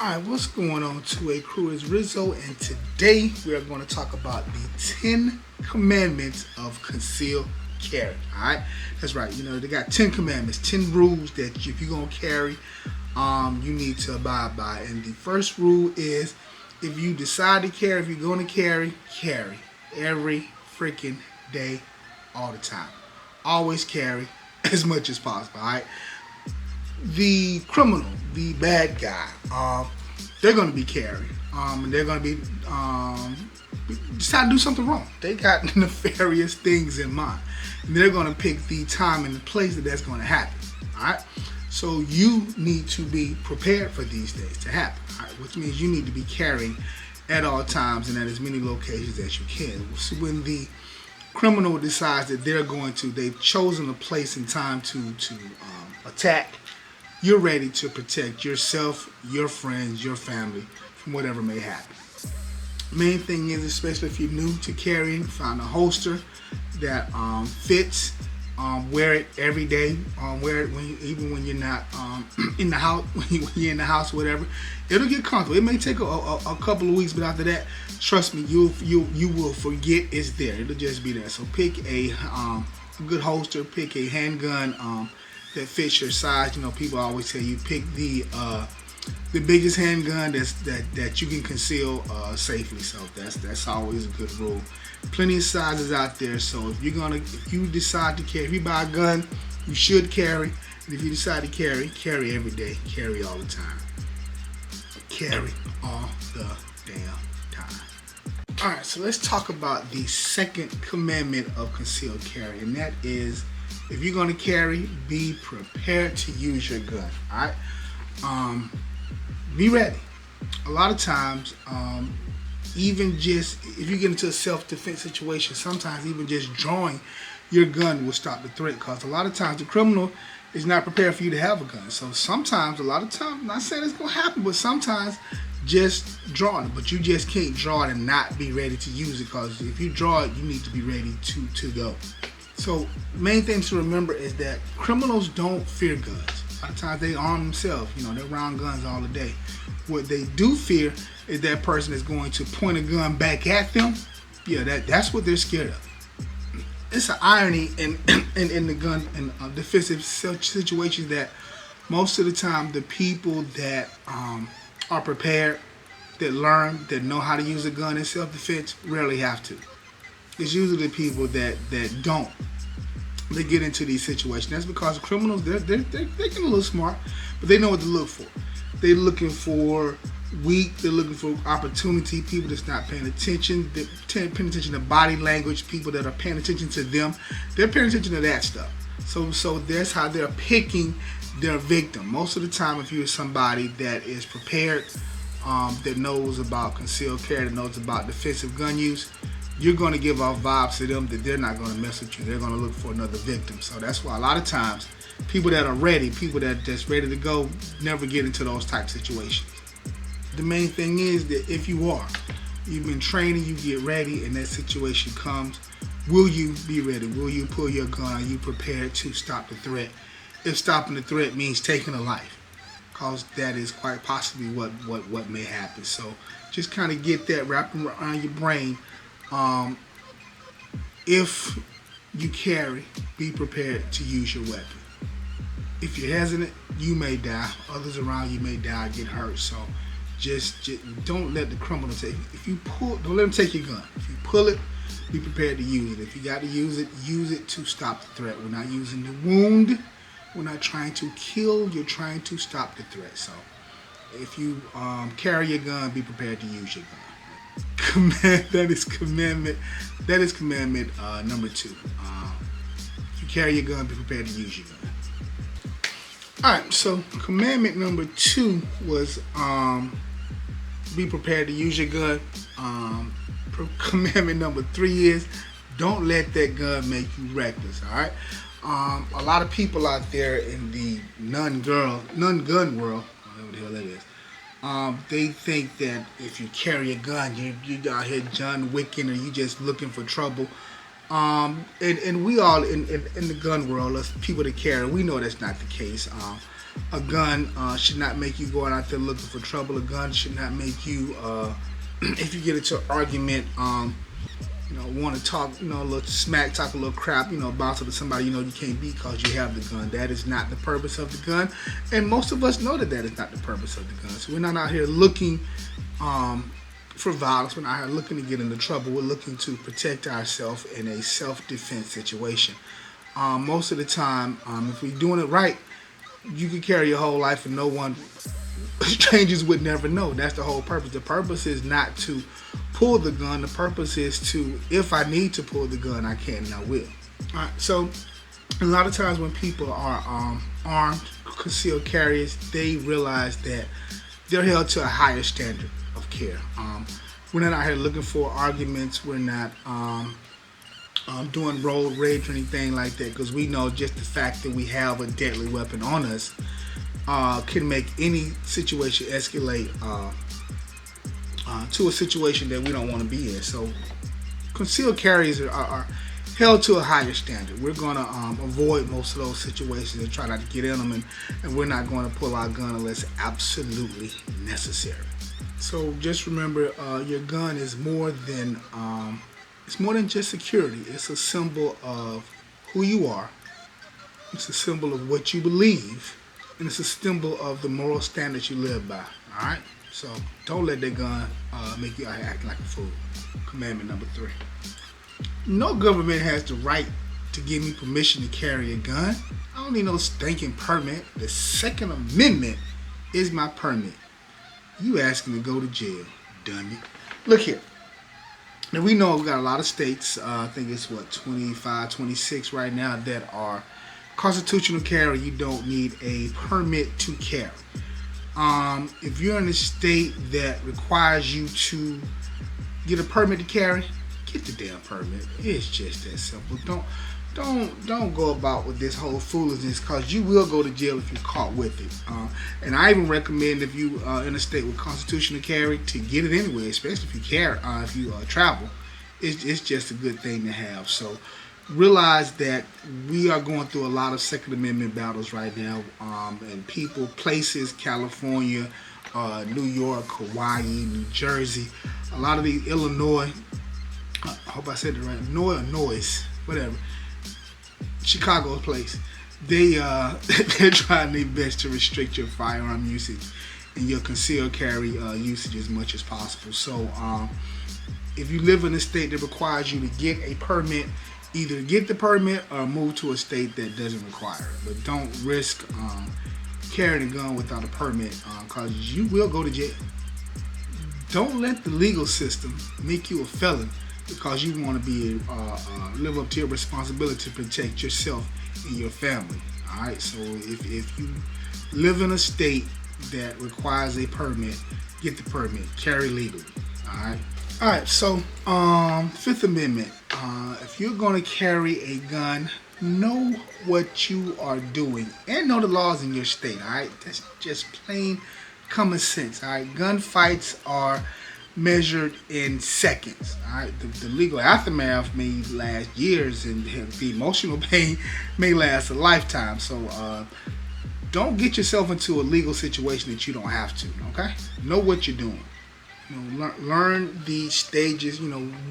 Alright, what's going on 2A crew? Is Rizzo, and today we are going to talk about the 10 commandments of concealed carry. Alright, that's right. You know, they got 10 commandments, 10 rules that if you're going to carry, you need to abide by. And the first rule is if you decide to carry, if you're going to carry every freaking day, all the time. Always carry as much as possible. Alright. The criminal, the bad guy, they're going to be carried. And they're going to be decide to do something wrong. They got nefarious things in mind, and they're going to pick the time and the place that's going to happen. All right. So you need to be prepared for these things to happen. All right, which means you need to be carrying at all times and at as many locations as you can. So when the criminal decides that they've chosen a place and time to attack, you're ready to protect yourself, your friends, your family from whatever may happen. Main thing is, especially if you're new to carrying, find a holster that fits. Wear it every day. Wear it even when you're not in the house. When you're in the house, whatever. It'll get comfortable. It may take a couple of weeks, but after that, trust me, you will forget it's there. It'll just be there. So pick a good holster. Pick a handgun that fits your size. You know, people always tell you pick the biggest handgun that you can conceal safely. So that's always a good rule. Plenty of sizes out there. So if you decide to carry, if you buy a gun, you should carry. And if you decide to carry every day. Carry all the time. Carry all the damn time. All right. So let's talk about the second commandment of concealed carry, and that is, if you're going to carry, be prepared to use your gun. All right, be ready. A lot of times, even just if you get into a self-defense situation, sometimes even just drawing your gun will stop the threat. Because a lot of times the criminal is not prepared for you to have a gun. So sometimes, a lot of times, I'm not saying it's going to happen, but sometimes just drawing it. But you just can't draw it and not be ready to use it. Because if you draw it, you need to be ready to go. So main thing to remember is that criminals don't fear guns. A lot of times they arm themselves. You know, they're around guns all the day. What they do fear is that person is going to point a gun back at them. Yeah, that's what they're scared of. It's an irony in the gun and defensive situations that most of the time the people that are prepared, that learn, that know how to use a gun in self-defense rarely have to. It's usually the people that don't. They get into these situations. That's because criminals, they're getting a little smart, but they know what to look for. They're looking for weak. They're looking for opportunity. People that's not paying attention. They're paying attention to body language. People that are paying attention to them. They're paying attention to that stuff. So that's how they're picking their victim. Most of the time, if you're somebody that is prepared, that knows about concealed carry, that knows about defensive gun use, you're going to give off vibes to them that they're not going to mess with you. They're going to look for another victim. So that's why a lot of times people that are ready, people that just ready to go, never get into those type of situations. The main thing is that if you've been training, you get ready, and that situation comes, will you be ready? Will you pull your gun? Are you prepared to stop the threat? If stopping the threat means taking a life, because that is quite possibly what may happen. So just kind of get that wrapped around your brain. If you carry, be prepared to use your weapon. If you're hesitant, you may die. Others around you may die, get hurt. So just don't let the criminal take it. If you pull, don't let them take your gun. If you pull it, be prepared to use it. If you got to use it to stop the threat. We're not using the wound. We're not trying to kill. You're trying to stop the threat. So if you carry your gun, be prepared to use your gun. That is commandment number 2. If you carry your gun, be prepared to use your gun. Alright, so commandment number 2 was be prepared to use your gun. Commandment number 3 is don't let that gun make you reckless. Alright, a lot of people out there in the non-gun world, whatever the hell that is, they think that if you carry a gun, you out here John Wicking, or you just looking for trouble. And we all in the gun world, us people that carry, we know that's not the case. A gun should not make you go out there looking for trouble. A gun should not make you, if you get into an argument, want to talk, a little smack, talk a little crap, bounce up to somebody you can't beat because you have the gun. That is not the purpose of the gun, and most of us know that is not the purpose of the gun. So we're not out here looking for violence. We're not out here looking to get into trouble. We're looking to protect ourselves in a self-defense situation. Most of the time, if we're doing it right, you can carry your whole life and no one, strangers would never know. That's the whole purpose. The purpose is not to pull the gun. The purpose is to, if I need to pull the gun, I can and I will. All right, so a lot of times when people are armed, concealed carriers, they realize that they're held to a higher standard of care. We're not out here looking for arguments. We're not doing road rage or anything like that, because we know just the fact that we have a deadly weapon on us can make any situation escalate to a situation that we don't want to be in. So concealed carriers are held to a higher standard. We're going to avoid most of those situations and try not to get in them, and we're not going to pull our gun unless absolutely necessary. So just remember, your gun is more than it's more than just security. It's a symbol of who you are. It's a symbol of what you believe, and it's a symbol of the moral standards you live by. All right. So don't let that gun make you out here acting like a fool. Commandment number 3. No government has the right to give me permission to carry a gun. I don't need no stinking permit. The Second Amendment is my permit. You asking to go to jail, dummy. Look here. Now we know we got a lot of states, I think it's 25, 26 right now, that are constitutional carry. You don't need a permit to carry. If you're in a state that requires you to get a permit to carry, get the damn permit. It's just that simple. Don't go about with this whole foolishness, because you will go to jail if you're caught with it. And I even recommend, if you in a state with constitutional carry, to get it anyway, especially if you travel. It's just a good thing to have. So realize that we are going through a lot of Second Amendment battles right now, and people, places, California, New York, Hawaii, New Jersey, a lot of the Illinois, I hope I said it right, Illinois, whatever, Chicago's place, they're trying their best to restrict your firearm usage and your concealed carry usage as much as possible. So if you live in a state that requires you to get a permit, either get the permit or move to a state that doesn't require it. But don't risk carrying a gun without a permit, because you will go to jail. Don't let the legal system make you a felon because you want to be live up to your responsibility to protect yourself and your family. All right. So if you live in a state that requires a permit, get the permit. Carry legally. All right. All right. So Fifth Amendment. If you're going to carry a gun, know what you are doing and know the laws in your state. All right. That's just plain common sense. All right. Gun fights are measured in seconds. All right, the legal aftermath may last years, and the emotional pain may last a lifetime. So don't get yourself into a legal situation that you don't have to. Okay, know what you're doing. Learn the stages.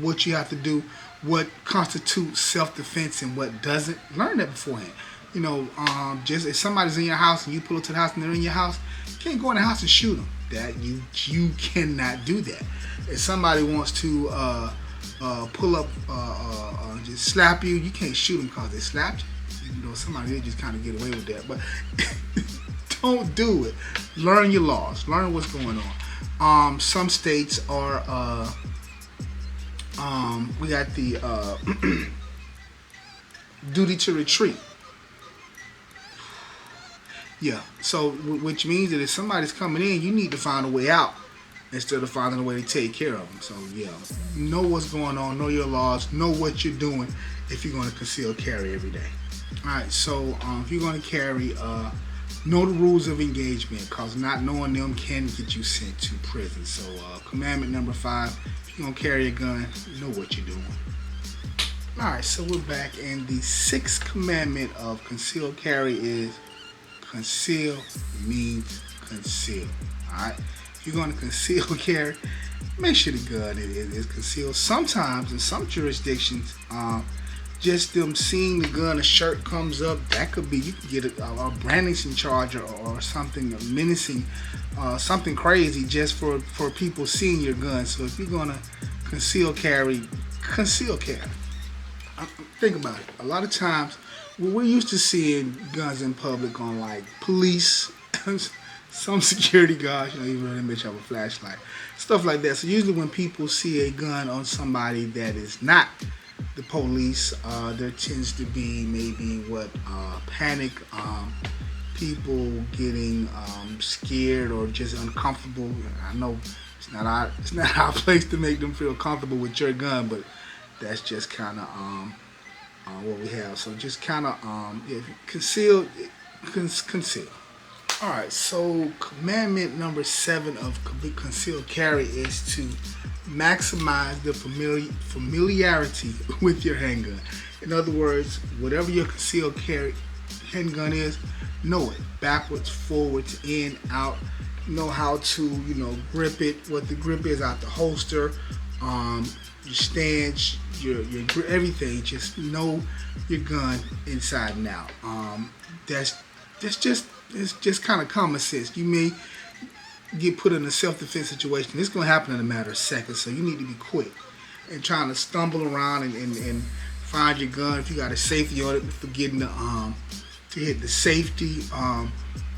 What you have to do, what constitutes self-defense and what doesn't. Learn that beforehand. Just if somebody's in your house and you pull up to the house and they're in your house, you can't go in the house and shoot them. That you cannot do that. If somebody wants to pull up, just slap you, you can't shoot them because they slapped you. Even though somebody will just kind of get away with that, but don't do it. Learn your laws. Learn what's going on. Some states are. We got the duty to retreat. Yeah, so which means that if somebody's coming in, you need to find a way out instead of finding a way to take care of them. So yeah, know what's going on, know your laws, know what you're doing if you're going to conceal carry every day. All right, so if you're going to carry, know the rules of engagement, because not knowing them can get you sent to prison. So commandment number 5, if you're going to carry a gun, know what you're doing. All right, so we're back, and the 6th commandment of concealed carry is Conceal means conceal. Alright? If you're going to conceal carry, make sure the gun is concealed. Sometimes in some jurisdictions, just them seeing the gun, a shirt comes up, that could be, you can get a brandishing charge or something, a menacing, something crazy just for people seeing your gun. So if you're going to conceal carry, conceal carry. Think about it. A lot of times, we're used to seeing guns in public on like police, some security guards, even though they may have a flashlight, stuff like that. So usually when people see a gun on somebody that is not the police, there tends to be maybe panic, people getting scared or just uncomfortable. I know it's not our place to make them feel comfortable with your gun, but that's just kind of what we have. So just kind of conceal. All right. So commandment number 7 of concealed carry is to maximize the familiarity with your handgun. In other words, whatever your concealed carry handgun is, know it backwards, forwards, in, out. Know how to grip it, what the grip is out the holster, your stance, your everything. Just know your gun inside and out. It's just kind of common sense. You may get put in a self-defense situation. It's going to happen in a matter of seconds, so you need to be quick and trying to stumble around and find your gun. If you got a safety on it, forgetting to hit the safety,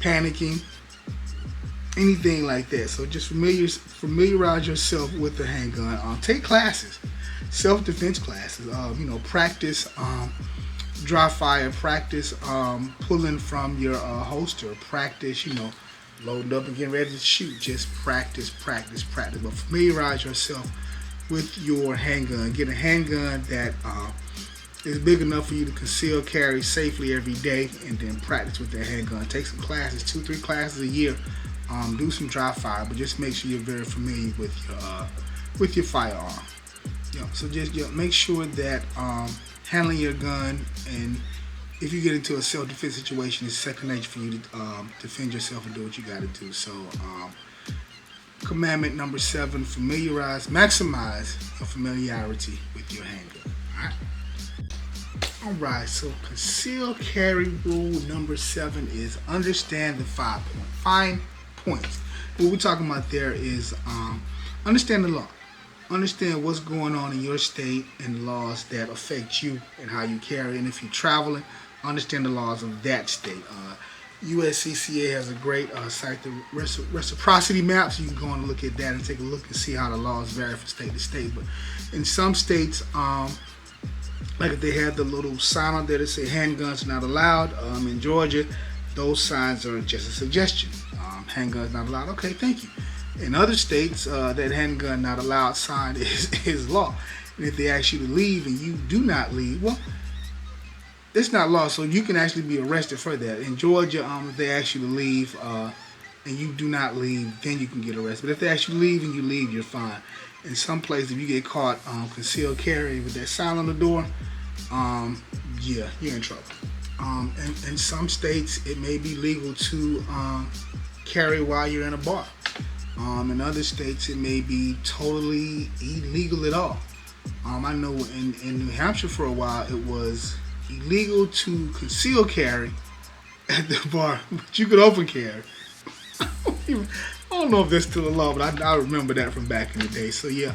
panicking, anything like that. So just familiarize yourself with the handgun. Take classes, self-defense classes. Practice dry fire, practice pulling from your holster, practice loading up and getting ready to shoot. Just practice. But familiarize yourself with your handgun. Get a handgun that is big enough for you to conceal carry safely every day, and then practice with that handgun. Take some classes, 2-3 classes a year. Do some dry fire, but just make sure you're very familiar with your firearm. So just make sure that handling your gun, and if you get into a self-defense situation, it's second nature for you to defend yourself and do what you got to do. So commandment number 7, maximize your familiarity with your handgun. Alright, so conceal carry rule number 7 is understand the 5 fine points. What we're talking about there is understand the law. Understand what's going on in your state and laws that affect you and how you carry. And if you're traveling, understand the laws of that state. USCCA has a great site, the reciprocity maps. You can go and look at that and take a look and see how the laws vary from state to state. But in some states, like if they have the little sign on there that say handguns not allowed, in Georgia, those signs are just a suggestion. Handguns not allowed. Okay, thank you. In other states, that handgun not allowed sign is law. And if they ask you to leave and you do not leave, well, it's not law, so you can actually be arrested for that. In Georgia, if they ask you to leave and you do not leave, then you can get arrested. But if they ask you to leave and you leave, you're fine. In some places, if you get caught concealed carry with that sign on the door, yeah, you're in trouble. In some states, it may be legal to carry while you're in a bar. In other states, it may be totally illegal at all. I know in New Hampshire for a while, it was illegal to conceal carry at the bar, but you could open carry. I don't know if that's still a law, but I remember that from back in the day. So yeah,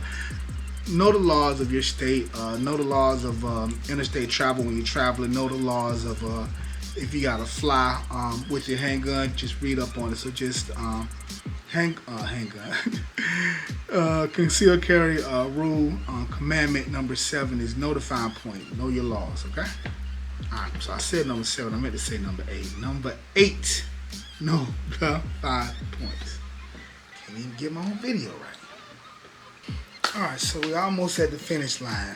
know the laws of your state. Know the laws of interstate travel when you're traveling. Know the laws of if you gotta fly with your handgun. Just read up on it. So just handgun. Conceal carry rule commandment number 7 is know the fine point. Know your laws. Okay. Alright, so I said number 7. I meant to say number 8. Number 8. Know the 5 points. Can't even get my own video right. Alright, so we're almost at the finish line.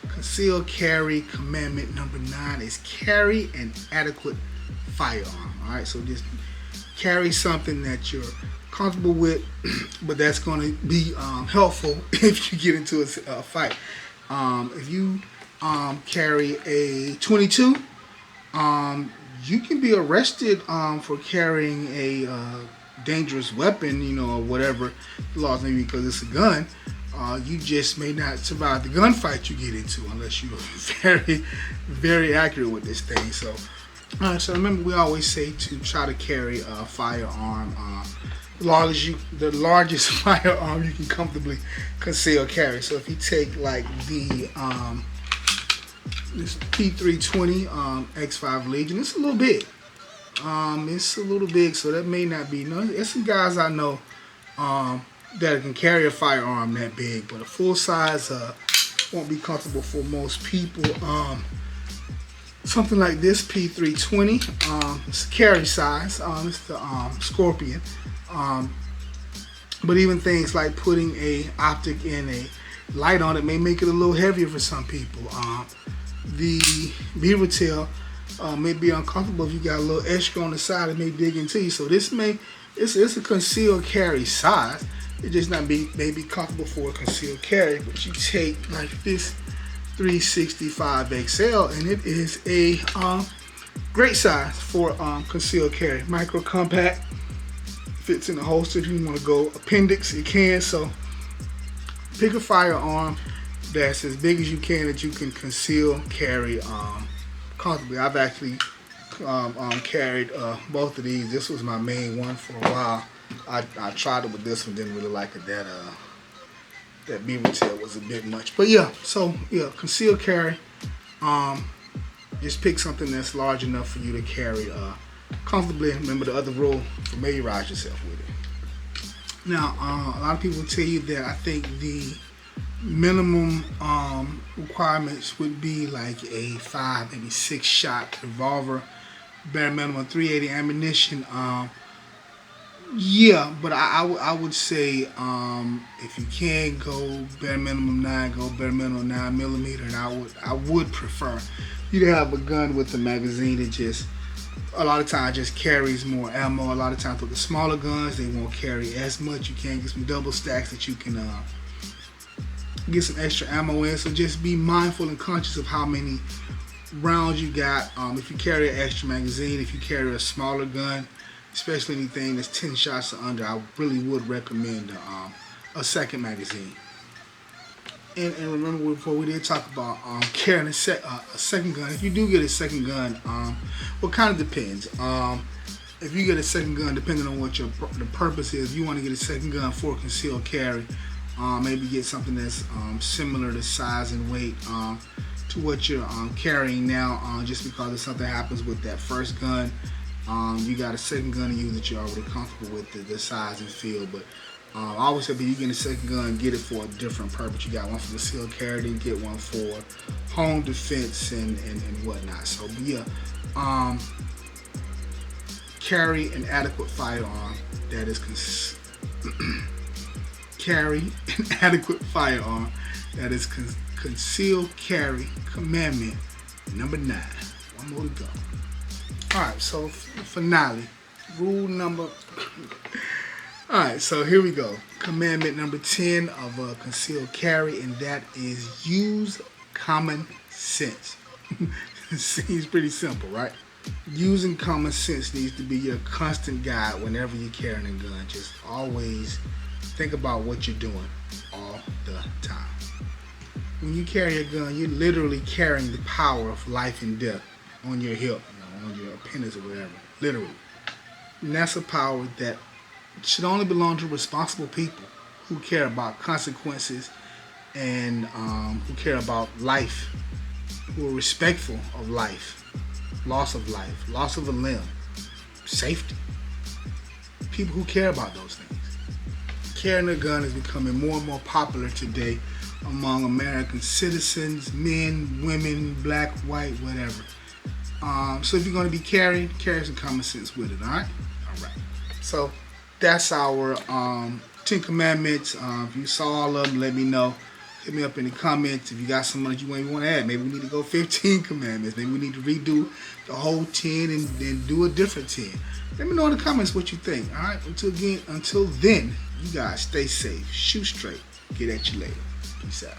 Conceal carry commandment number 9 is carry an adequate firearm. Alright, so just carry something that you're comfortable with, but that's going to be helpful if you get into a fight. If you carry a 22, you can be arrested for carrying a dangerous weapon, or whatever the laws may be, because it's a gun. You just may not survive the gunfight you get into unless you're very, very accurate with this thing. So, so remember, we always say to try to carry a firearm. The largest firearm you can comfortably conceal carry. So if you take like the this P320 X5 Legion, it's a little big. It's a little big, so that may not be. No, there's some guys I know that can carry a firearm that big, but a full size won't be comfortable for most people. Something like this P320, it's a carry size. It's the Scorpion. But even things like putting a optic and a light on it may make it a little heavier for some people. The beaver tail may be uncomfortable if you got a little extra on the side. It may dig into you. So this it's a concealed carry size. It just not may be comfortable for a concealed carry. But you take like this 365 XL, and it is a great size for concealed carry. Micro compact, fits in the holster. If you want to go appendix, you can. So pick a firearm that's as big as you can that you can conceal carry comfortably. I've actually carried both of these. This was my main one for a while. I tried it with this one, didn't really like it. That beaver tail was a bit much. But yeah, so yeah, conceal carry. Just pick something that's large enough for you to carry comfortably. Remember the other rule: familiarize yourself with it. Now, a lot of people tell you that I think the minimum requirements would be like a 5, maybe 6 shot revolver, bare minimum 380 ammunition. Yeah, but I would say if you can go bare minimum 9, go bare minimum 9mm, and I would prefer you to have a gun with a magazine that just a lot of times just carries more ammo. A lot of times with the smaller guns, they won't carry as much. You can get some double stacks that you can get some extra ammo in. So just be mindful and conscious of how many rounds you got. If you carry an extra magazine, if you carry a smaller gun, especially anything that's 10 shots or under, I really would recommend a second magazine. And remember, before we did talk about carrying a second gun. If you do get a second gun, well, kind of depends. If you get a second gun, depending on what the purpose is, you want to get a second gun for concealed carry. Maybe get something that's similar to size and weight to what you're carrying now. Just because if something happens with that first gun, you got a second gun to use that you're already comfortable with the size and feel. But I always say, if you get a second gun, get it for a different purpose. You got one for concealed carry, then get one for home defense and whatnot. So, but yeah, carry an adequate firearm that is carry an adequate firearm that is concealed carry commandment number 9. One more to go. Alright, so finale, rule number. Alright, so here we go. Commandment number 10 of concealed carry, and that is use common sense. Seems pretty simple, right? Using common sense needs to be your constant guide whenever you're carrying a gun. Just always think about what you're doing all the time. When you carry a gun, you're literally carrying the power of life and death on your hip, on your appendix or whatever, literally. And that's a power that should only belong to responsible people who care about consequences and who care about life, who are respectful of life, loss of a limb, safety. People who care about those things. Carrying a gun is becoming more and more popular today among American citizens, men, women, black, white, whatever. So if you're going to be carry some common sense with it, alright? Alright. So that's our 10 commandments. If you saw all of them, let me know. Hit me up in the comments if you got something that you want to add. Maybe we need to go 15 commandments. Maybe we need to redo the whole 10 and then do a different 10. Let me know in the comments what you think. Alright? Until then, you guys stay safe, shoot straight. Get at you later. Peace out.